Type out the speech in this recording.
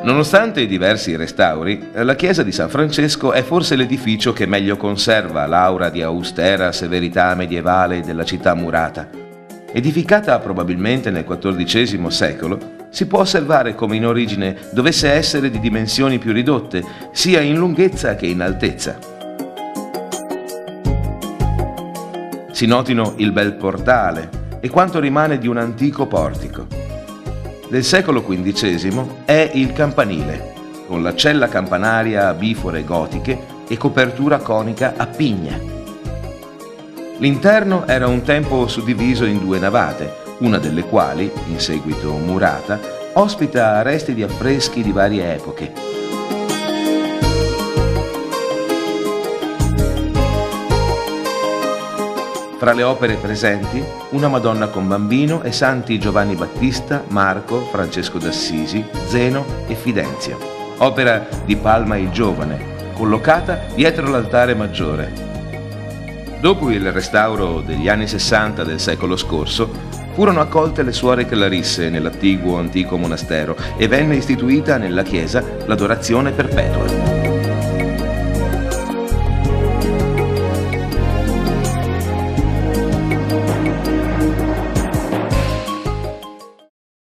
Nonostante i diversi restauri, la chiesa di San Francesco è forse l'edificio che meglio conserva l'aura di austera severità medievale della città murata. Edificata probabilmente nel XIV secolo, si può osservare come in origine dovesse essere di dimensioni più ridotte, sia in lunghezza che in altezza. Si notino il bel portale e quanto rimane di un antico portico. Del secolo XV è il campanile, con la cella campanaria a bifore gotiche e copertura conica a pigna. L'interno era un tempo suddiviso in due navate, una delle quali, in seguito murata, ospita resti di affreschi di varie epoche. Fra le opere presenti, una Madonna con Bambino e santi Giovanni Battista, Marco, Francesco d'Assisi, Zeno e Fidenzio. Opera di Palma il Giovane, collocata dietro l'altare maggiore. Dopo il restauro degli anni 60 del secolo scorso, furono accolte le suore Clarisse nell'attiguo antico monastero e venne istituita nella chiesa l'adorazione perpetua.